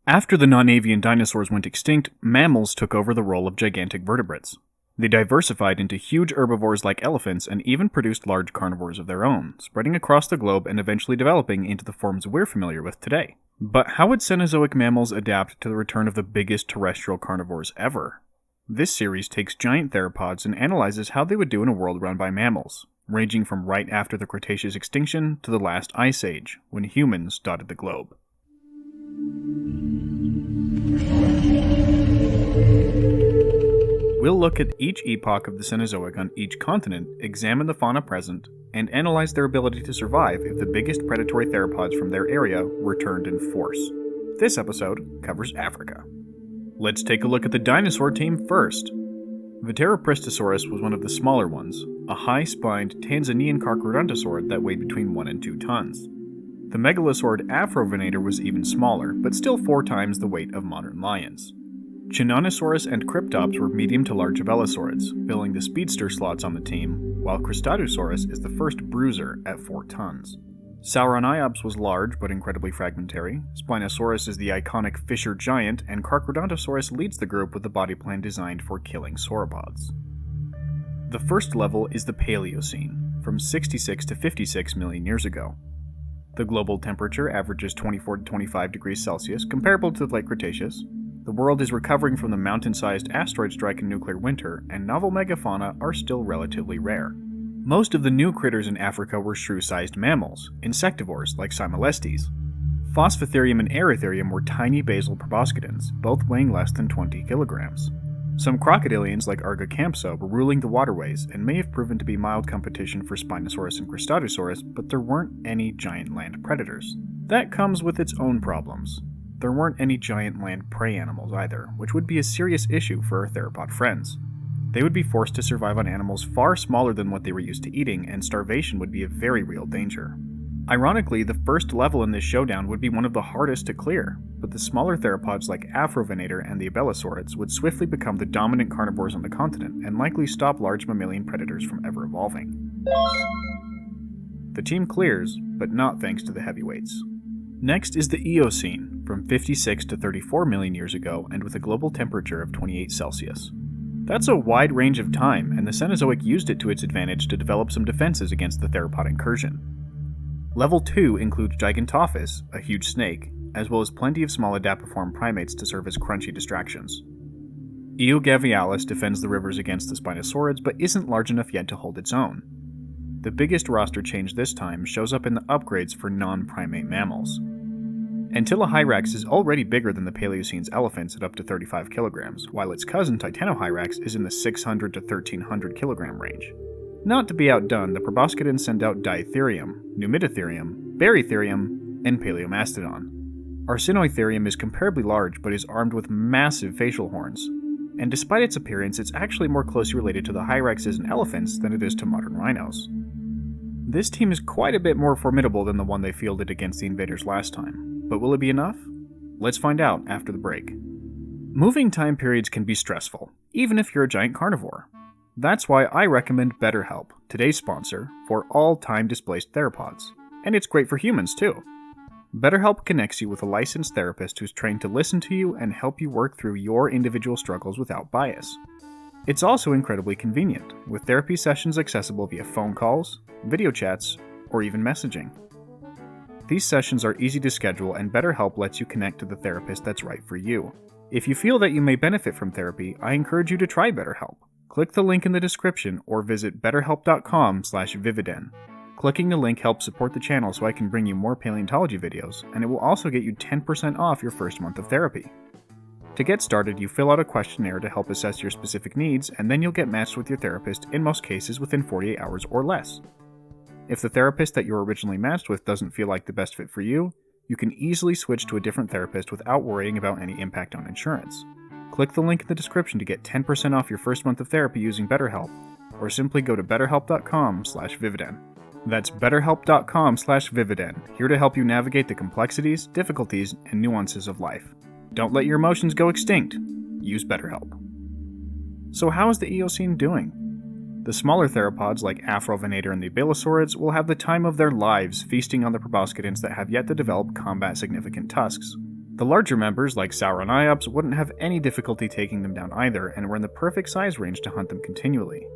After the non-avian dinosaurs went extinct, mammals took over the role of gigantic vertebrates. They diversified into huge herbivores like elephants and even produced large carnivores of their own, spreading across the globe and eventually developing into the forms we're familiar with today. But how would Cenozoic mammals adapt to the return of the biggest terrestrial carnivores ever? This series takes giant theropods and analyzes how they would do in a world run by mammals, ranging from right after the Cretaceous extinction to the last ice age, when humans dotted the globe. We'll look at each epoch of the Cenozoic on each continent, examine the fauna present, and analyze their ability to survive if the biggest predatory theropods from their area returned in force. This episode covers Africa. Let's take a look at the dinosaur team first. Pleistocene was one of the smaller ones, a high-spined Tanzanian carcharodontosaur that weighed between 1 and 2 tons. The megalosaurid Afrovenator was even smaller, but still 4 times the weight of modern lions. Cenozoic and Cryptops were medium to large abelosaurids, filling the speedster slots on the team, while Cristatosaurus is the first bruiser at 4 tons. Sauroniops was large but incredibly fragmentary, Spinosaurus is the iconic fisher giant, and Carcharodontosaurus leads the group with a body plan designed for killing sauropods. The first level is the Paleocene, from 66 to 56 million years ago. The global temperature averages 24 to 25 degrees Celsius, comparable to the late Cretaceous. The world is recovering from the mountain-sized asteroid strike and nuclear winter, and novel megafauna are still relatively rare. Most of the new critters in Africa were shrew-sized mammals, insectivores like Cymolestes. Phosphotherium and Erytherium were tiny basal proboscidans, both weighing less than 20 kilograms. Some crocodilians like Argocampsa were ruling the waterways and may have proven to be mild competition for Spinosaurus and Cristatosaurus, but there weren't any giant land predators. That comes with its own problems. There weren't any giant land prey animals either, which would be a serious issue for our theropod friends. They would be forced to survive on animals far smaller than what they were used to eating, and starvation would be a very real danger. Ironically, the first level in this showdown would be one of the hardest to clear, but the smaller theropods like Afrovenator and the abelosaurids would swiftly become the dominant carnivores on the continent and likely stop large mammalian predators from ever evolving. The team clears, but not thanks to the heavyweights. Next is the Eocene, from 56 to 34 million years ago and with a global temperature of 28 Celsius. That's a wide range of time, and the Cenozoic used it to its advantage to develop some defenses against the theropod incursion. Level 2 includes Gigantophis, a huge snake, as well as plenty of small adapiform primates to serve as crunchy distractions. Eogavialis defends the rivers against the Spinosaurids, but isn't large enough yet to hold its own. The biggest roster change this time shows up in the upgrades for non-primate mammals. Antilohyrax is already bigger than the Paleocene's elephants at up to 35 kilograms, while its cousin Titanohyrax is in the 600 to 1300 kilogram range. Not to be outdone, the proboscidans send out Dinotherium, Numidotherium, Barytherium, and Paleomastodon. Arsinoitherium is comparably large but is armed with massive facial horns, and despite its appearance, it's actually more closely related to the hyraxes and elephants than it is to modern rhinos. This team is quite a bit more formidable than the one they fielded against the invaders last time, but will it be enough? Let's find out after the break. Moving time periods can be stressful, even if you're a giant carnivore. That's why I recommend BetterHelp, today's sponsor, for all time-displaced theropods. And it's great for humans, too. BetterHelp connects you with a licensed therapist who's trained to listen to you and help you work through your individual struggles without bias. It's also incredibly convenient, with therapy sessions accessible via phone calls, video chats, or even messaging. These sessions are easy to schedule, and BetterHelp lets you connect to the therapist that's right for you. If you feel that you may benefit from therapy, I encourage you to try BetterHelp. Click the link in the description or visit betterhelp.com/Vividen. Clicking the link helps support the channel so I can bring you more paleontology videos, and it will also get you 10% off your first month of therapy. To get started, you fill out a questionnaire to help assess your specific needs, and then you'll get matched with your therapist in most cases within 48 hours or less. If the therapist that you were originally matched with doesn't feel like the best fit for you, you can easily switch to a different therapist without worrying about any impact on insurance. Click the link in the description to get 10% off your first month of therapy using BetterHelp, or simply go to betterhelp.com/Vividen. That's betterhelp.com/Vividen, here to help you navigate the complexities, difficulties, and nuances of life. Don't let your emotions go extinct. Use BetterHelp. So how is the Eocene doing? The smaller theropods like Afrovenator and the abelosaurids will have the time of their lives feasting on the proboscidans that have yet to develop combat-significant tusks. The larger members, like Sauroniops, wouldn't have any difficulty taking them down either, and were in the perfect size range to hunt them continually.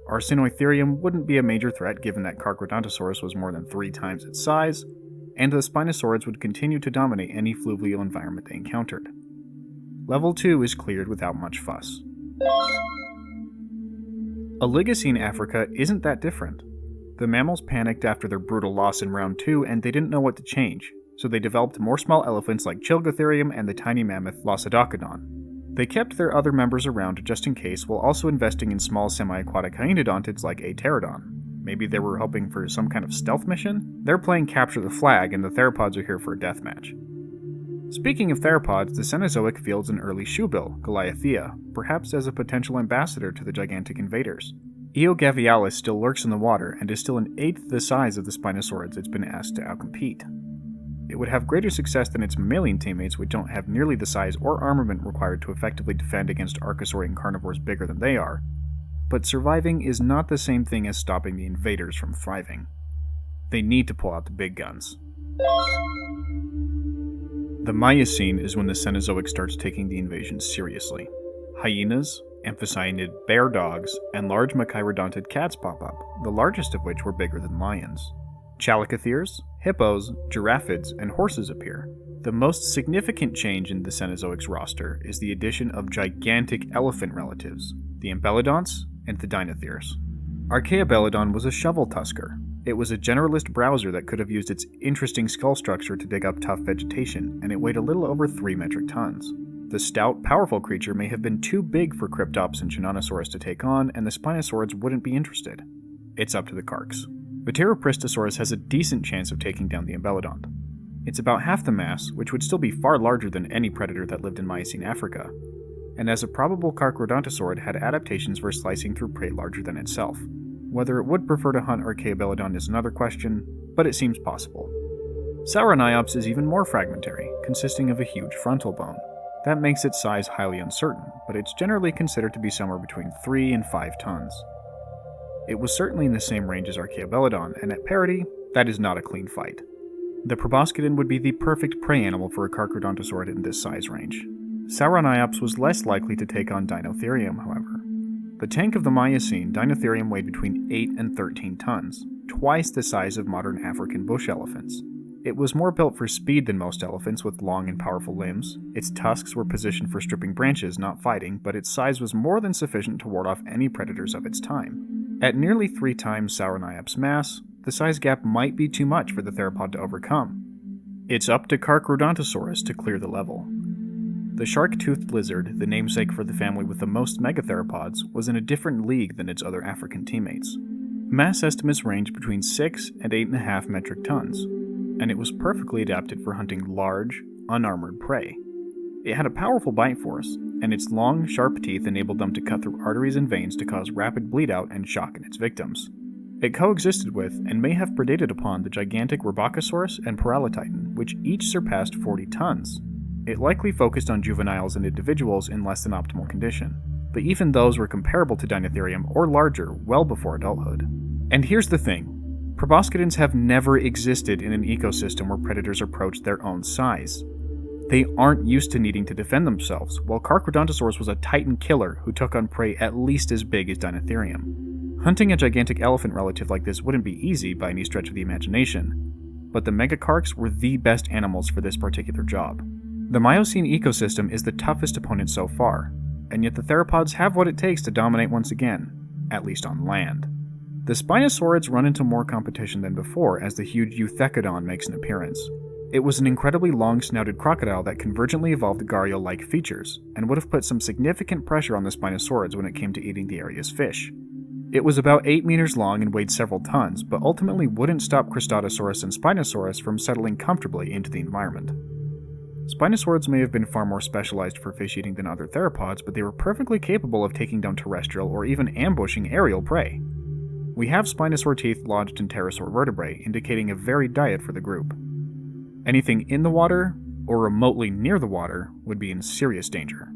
Our Deinotherium wouldn't be a major threat given that Carcharodontosaurus was more than 3 times its size, and the Spinosaurids would continue to dominate any fluvial environment they encountered. Level 2 is cleared without much fuss. Oligocene Africa isn't that different. The mammals panicked after their brutal loss in round 2 and they didn't know what to change, so they developed more small elephants like Chilgotherium and the tiny mammoth Loxodocodon. They kept their other members around just in case while also investing in small semi-aquatic hyaenodontids like Pterodon. Maybe they were hoping for some kind of stealth mission? They're playing capture the flag and the theropods are here for a deathmatch. Speaking of theropods, the Cenozoic fields an early shoebill, Goliathea, perhaps as a potential ambassador to the gigantic invaders. Eogavialis still lurks in the water and is still an eighth the size of the Spinosaurids it's been asked to outcompete. It would have greater success than its mammalian teammates, which don't have nearly the size or armament required to effectively defend against Archosaurian carnivores bigger than they are, but surviving is not the same thing as stopping the invaders from thriving. They need to pull out the big guns. The Miocene is when the Cenozoic starts taking the invasion seriously. Hyenas, amphicyanid bear dogs, and large machairodontid cats pop up, the largest of which were bigger than lions. Chalicotheres, hippos, giraffids, and horses appear. The most significant change in the Cenozoic's roster is the addition of gigantic elephant relatives, the embelodonts and the Deinotheriums. Archaeobelodon was a shovel tusker. It was a generalist browser that could have used its interesting skull structure to dig up tough vegetation, and it weighed a little over 3 metric tons. The stout, powerful creature may have been too big for Cryptops and Tyrannosaurus to take on, and the Spinosaurids wouldn't be interested. It's up to the Carcs. Pleistocene has a decent chance of taking down the embelodont. It's about half the mass, which would still be far larger than any predator that lived in Miocene Africa, and as a probable Carcharodontosaurid had adaptations for slicing through prey larger than itself. Whether it would prefer to hunt Archaeobelodon is another question, but it seems possible. Sauroniops is even more fragmentary, consisting of a huge frontal bone. That makes its size highly uncertain, but it's generally considered to be somewhere between 3 and 5 tons. It was certainly in the same range as Archaeobelodon, and at parity, that is not a clean fight. The Proboscidin would be the perfect prey animal for a Carcharodontosaurid in this size range. Sauroniops was less likely to take on Deinotherium, however. The tank of the Miocene, Deinotherium weighed between 8 and 13 tons, twice the size of modern African bush elephants. It was more built for speed than most elephants with long and powerful limbs. Its tusks were positioned for stripping branches, not fighting, but its size was more than sufficient to ward off any predators of its time. At nearly 3 times Sauroniops' mass, the size gap might be too much for the theropod to overcome. It's up to Carcharodontosaurus to clear the level. The shark-toothed lizard, the namesake for the family with the most megatheropods, was in a different league than its other African teammates. Mass estimates range between 6 and 8.5 metric tons, and it was perfectly adapted for hunting large, unarmored prey. It had a powerful bite force, and its long, sharp teeth enabled them to cut through arteries and veins to cause rapid bleed-out and shock in its victims. It coexisted with, and may have predated upon, the gigantic Rhombochosaurus and Paralotitan, which each surpassed 40 tons. It likely focused on juveniles and individuals in less than optimal condition, but even those were comparable to Deinotherium or larger well before adulthood. And here's the thing. Proboscidins have never existed in an ecosystem where predators approach their own size. They aren't used to needing to defend themselves, while Carcharodontosaurus was a titan killer who took on prey at least as big as Deinotherium. Hunting a gigantic elephant relative like this wouldn't be easy by any stretch of the imagination, but the megacarcs were the best animals for this particular job. The Miocene ecosystem is the toughest opponent so far, and yet the theropods have what it takes to dominate once again, at least on land. The Spinosaurids run into more competition than before as the huge Euthecodon makes an appearance. It was an incredibly long-snouted crocodile that convergently evolved gharial-like features, and would have put some significant pressure on the Spinosaurids when it came to eating the area's fish. It was about 8 meters long and weighed several tons, but ultimately wouldn't stop Cristotosaurus and Spinosaurus from settling comfortably into the environment. Spinosaurids may have been far more specialized for fish eating than other theropods, but they were perfectly capable of taking down terrestrial or even ambushing aerial prey. We have Spinosaur teeth lodged in pterosaur vertebrae, indicating a varied diet for the group. Anything in the water, or remotely near the water, would be in serious danger.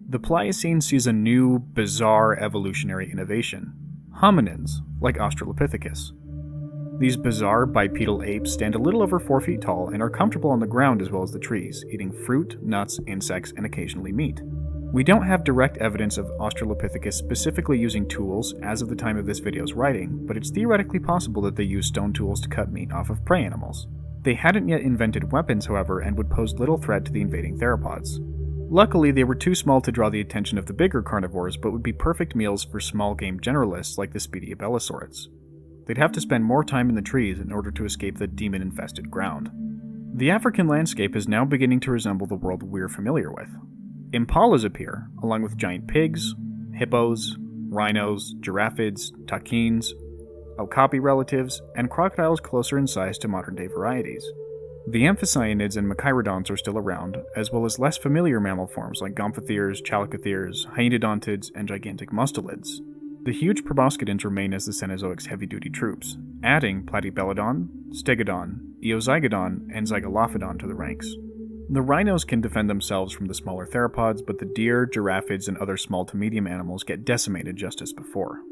The Pliocene sees a new, bizarre evolutionary innovation: hominins, like Australopithecus. These bizarre bipedal apes stand a little over 4 feet tall and are comfortable on the ground as well as the trees, eating fruit, nuts, insects, and occasionally meat. We don't have direct evidence of Australopithecus specifically using tools as of the time of this video's writing, but it's theoretically possible that they used stone tools to cut meat off of prey animals. They hadn't yet invented weapons, however, and would pose little threat to the invading theropods. Luckily, they were too small to draw the attention of the bigger carnivores, but would be perfect meals for small game generalists like the speedy abelisaurids. They'd have to spend more time in the trees in order to escape the demon-infested ground. The African landscape is now beginning to resemble the world we're familiar with. Impalas appear, along with giant pigs, hippos, rhinos, giraffids, taquines, okapi relatives, and crocodiles closer in size to modern-day varieties. The amphicyonids and machairodonts are still around, as well as less familiar mammal forms like gomphotheres, chalicotheres, hyenodontids, and gigantic mustelids. The huge proboscidans remain as the Cenozoic's heavy-duty troops, adding Platypelodon, Stegodon, Eozygodon, and Zygolophodon to the ranks. The rhinos can defend themselves from the smaller theropods, but the deer, giraffids, and other small to medium animals get decimated just as before.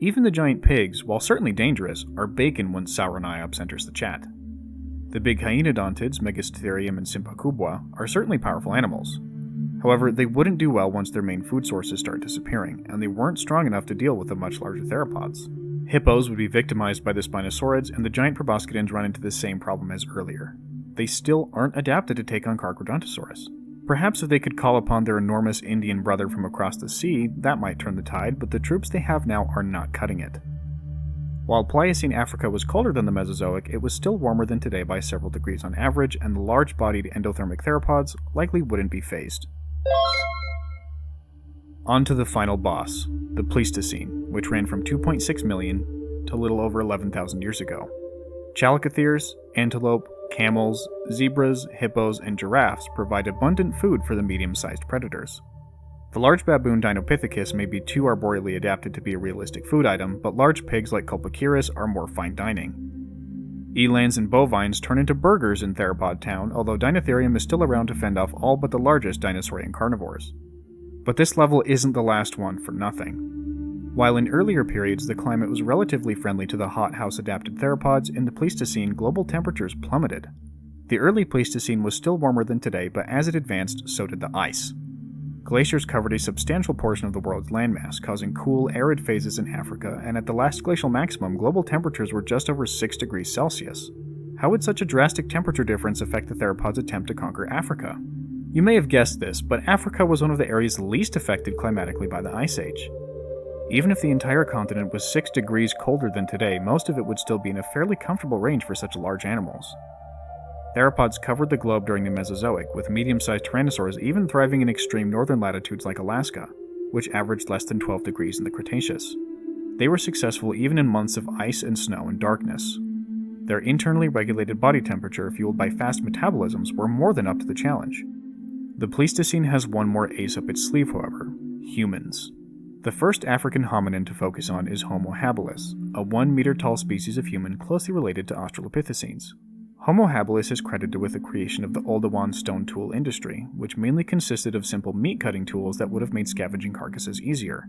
Even the giant pigs, while certainly dangerous, are bacon once Sauroniops enters the chat. The big hyenodontids, Megastherium and Sympacubua, are certainly powerful animals. However, they wouldn't do well once their main food sources start disappearing, and they weren't strong enough to deal with the much larger theropods. Hippos would be victimized by the Spinosaurids, and the giant proboscidans run into the same problem as earlier. They still aren't adapted to take on Carcharodontosaurus. Perhaps if they could call upon their enormous Indian brother from across the sea, that might turn the tide, but the troops they have now are not cutting it. While Pliocene Africa was colder than the Mesozoic, it was still warmer than today by several degrees on average, and the large-bodied endothermic theropods likely wouldn't be phased. On to the final boss, the Pleistocene, which ran from 2.6 million to a little over 11,000 years ago. Chalicotheres, antelope, camels, zebras, hippos, and giraffes provide abundant food for the medium-sized predators. The large baboon Dinopithecus may be too arboreally adapted to be a realistic food item, but large pigs like Colpoceras are more fine dining. Elands and bovines turn into burgers in Theropod Town, although Deinotherium is still around to fend off all but the largest dinosaurian carnivores. But this level isn't the last one for nothing. While in earlier periods the climate was relatively friendly to the hothouse-adapted theropods, in the Pleistocene global temperatures plummeted. The early Pleistocene was still warmer than today, but as it advanced, so did the ice. Glaciers covered a substantial portion of the world's landmass, causing cool, arid phases in Africa, and at the last glacial maximum, global temperatures were just over 6 degrees Celsius. How would such a drastic temperature difference affect the theropods' attempt to conquer Africa? You may have guessed this, but Africa was one of the areas least affected climatically by the Ice Age. Even if the entire continent was 6 degrees colder than today, most of it would still be in a fairly comfortable range for such large animals. Theropods covered the globe during the Mesozoic, with medium-sized tyrannosaurs even thriving in extreme northern latitudes like Alaska, which averaged less than 12 degrees in the Cretaceous. They were successful even in months of ice and snow and darkness. Their internally regulated body temperature, fueled by fast metabolisms, were more than up to the challenge. The Pleistocene has one more ace up its sleeve, however: humans. The first African hominin to focus on is Homo habilis, a 1-meter-tall species of human closely related to Australopithecines. Homo habilis is credited with the creation of the Oldowan stone tool industry, which mainly consisted of simple meat-cutting tools that would have made scavenging carcasses easier.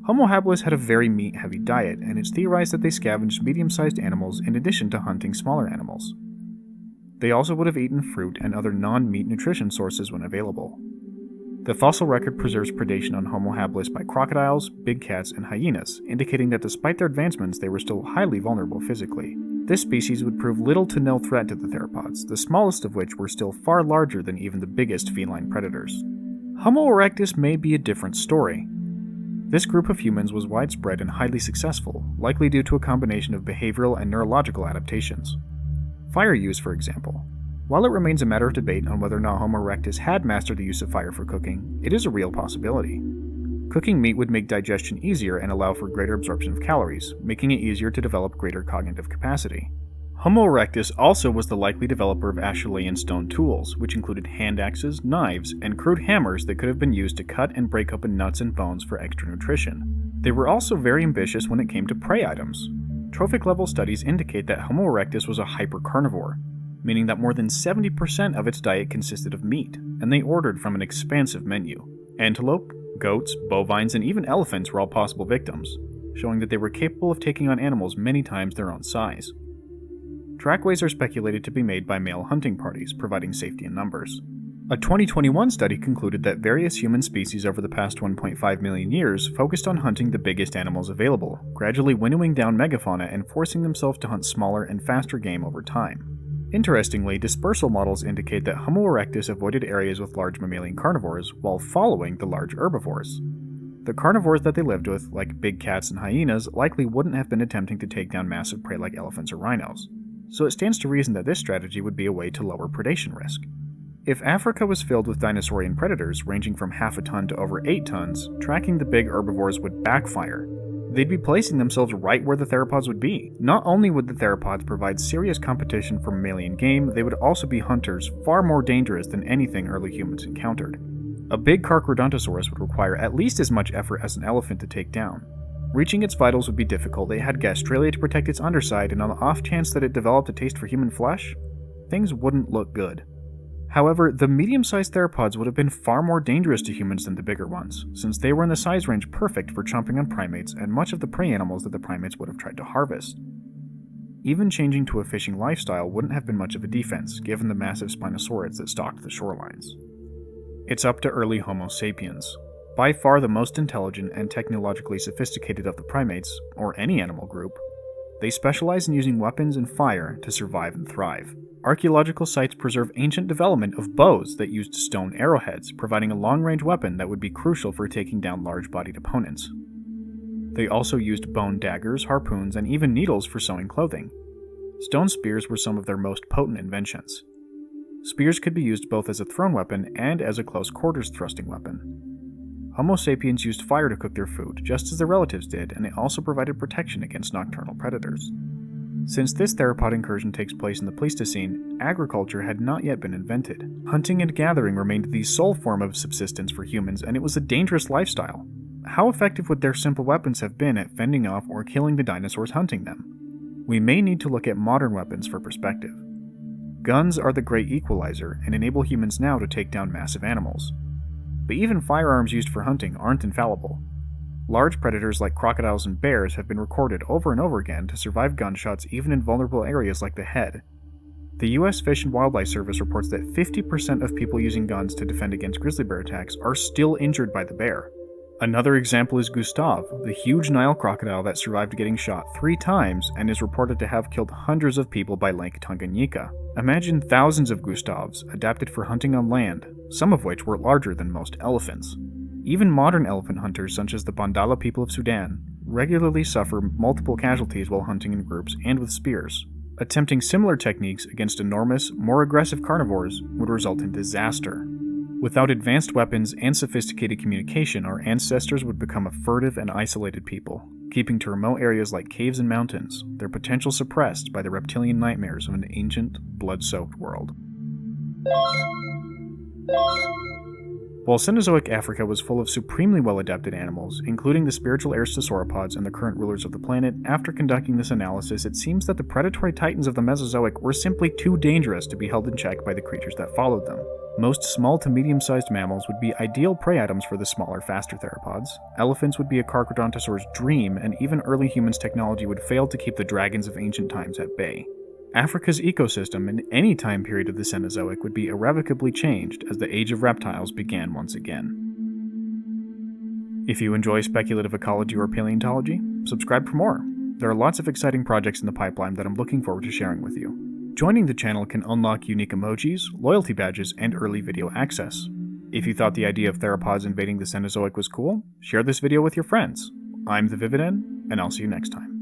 Homo habilis had a very meat-heavy diet, and it's theorized that they scavenged medium-sized animals in addition to hunting smaller animals. They also would have eaten fruit and other non-meat nutrition sources when available. The fossil record preserves predation on Homo habilis by crocodiles, big cats, and hyenas, indicating that despite their advancements they were still highly vulnerable physically. This species would prove little to no threat to the theropods, the smallest of which were still far larger than even the biggest feline predators. Homo erectus may be a different story. This group of humans was widespread and highly successful, likely due to a combination of behavioral and neurological adaptations. Fire use, for example. While it remains a matter of debate on whether or not Homo erectus had mastered the use of fire for cooking, it is a real possibility. Cooking meat would make digestion easier and allow for greater absorption of calories, making it easier to develop greater cognitive capacity. Homo erectus also was the likely developer of Acheulean stone tools, which included hand axes, knives, and crude hammers that could have been used to cut and break open nuts and bones for extra nutrition. They were also very ambitious when it came to prey items. Trophic-level studies indicate that Homo erectus was a hypercarnivore, meaning that more than 70% of its diet consisted of meat, and they ordered from an expansive menu. Antelope, goats, bovines, and even elephants were all possible victims. showing that they were capable of taking on animals many times their own size. Trackways are speculated to be made by male hunting parties, providing safety in numbers. A 2021 study concluded that various human species over the past 1.5 million years focused on hunting the biggest animals available, gradually winnowing down megafauna and forcing themselves to hunt smaller and faster game over time. Interestingly, dispersal models indicate that Homo erectus avoided areas with large mammalian carnivores while following the large herbivores. The carnivores that they lived with, like big cats and hyenas, likely wouldn't have been attempting to take down massive prey like elephants or rhinos, so it stands to reason that this strategy would be a way to lower predation risk. If Africa was filled with dinosaurian predators ranging from half a ton to over 8 tons, tracking the big herbivores would backfire. They'd be placing themselves right where the theropods would be. Not only would the theropods provide serious competition for mammalian game, they would also be hunters far more dangerous than anything early humans encountered. A big Carcharodontosaurus would require at least as much effort as an elephant to take down. Reaching its vitals would be difficult. They had gastralia to protect its underside, and on the off chance that it developed a taste for human flesh, things wouldn't look good. However, the medium-sized theropods would have been far more dangerous to humans than the bigger ones, since they were in the size range perfect for chomping on primates and much of the prey animals that the primates would have tried to harvest. Even changing to a fishing lifestyle wouldn't have been much of a defense, given the massive spinosaurids that stalked the shorelines. It's up to early Homo sapiens. By far the most intelligent and technologically sophisticated of the primates, or any animal group, they specialize in using weapons and fire to survive and thrive. Archaeological sites preserve ancient development of bows that used stone arrowheads, providing a long-range weapon that would be crucial for taking down large-bodied opponents. They also used bone daggers, harpoons, and even needles for sewing clothing. Stone spears were some of their most potent inventions. Spears could be used both as a thrown weapon and as a close-quarters thrusting weapon. Homo sapiens used fire to cook their food, just as their relatives did, and it also provided protection against nocturnal predators. Since this theropod incursion takes place in the Pleistocene, agriculture had not yet been invented. Hunting and gathering remained the sole form of subsistence for humans, and it was a dangerous lifestyle. How effective would their simple weapons have been at fending off or killing the dinosaurs hunting them? We may need to look at modern weapons for perspective. Guns are the great equalizer and enable humans now to take down massive animals. But even firearms used for hunting aren't infallible. Large predators like crocodiles and bears have been recorded over and over again to survive gunshots even in vulnerable areas like the head. The U.S. Fish and Wildlife Service reports that 50% of people using guns to defend against grizzly bear attacks are still injured by the bear. Another example is Gustav, the huge Nile crocodile that survived getting shot 3 times and is reported to have killed hundreds of people by Lake Tanganyika. Imagine thousands of Gustavs adapted for hunting on land, some of which were larger than most elephants. Even modern elephant hunters, such as the Bandala people of Sudan, regularly suffer multiple casualties while hunting in groups and with spears. Attempting similar techniques against enormous, more aggressive carnivores would result in disaster. Without advanced weapons and sophisticated communication, our ancestors would become a furtive and isolated people, keeping to remote areas like caves and mountains, their potential suppressed by the reptilian nightmares of an ancient, blood-soaked world. While Cenozoic Africa was full of supremely well-adapted animals, including the spiritual heirs to sauropods and the current rulers of the planet, after conducting this analysis, it seems that the predatory titans of the Mesozoic were simply too dangerous to be held in check by the creatures that followed them. Most small to medium-sized mammals would be ideal prey items for the smaller, faster theropods. Elephants would be a Carcharodontosaur's dream, and even early humans' technology would fail to keep the dragons of ancient times at bay. Africa's ecosystem in any time period of the Cenozoic would be irrevocably changed as the Age of Reptiles began once again. If you enjoy speculative ecology or paleontology, subscribe for more. There are lots of exciting projects in the pipeline that I'm looking forward to sharing with you. Joining the channel can unlock unique emojis, loyalty badges, and early video access. If you thought the idea of theropods invading the Cenozoic was cool, share this video with your friends. I'm the Vividan, and I'll see you next time.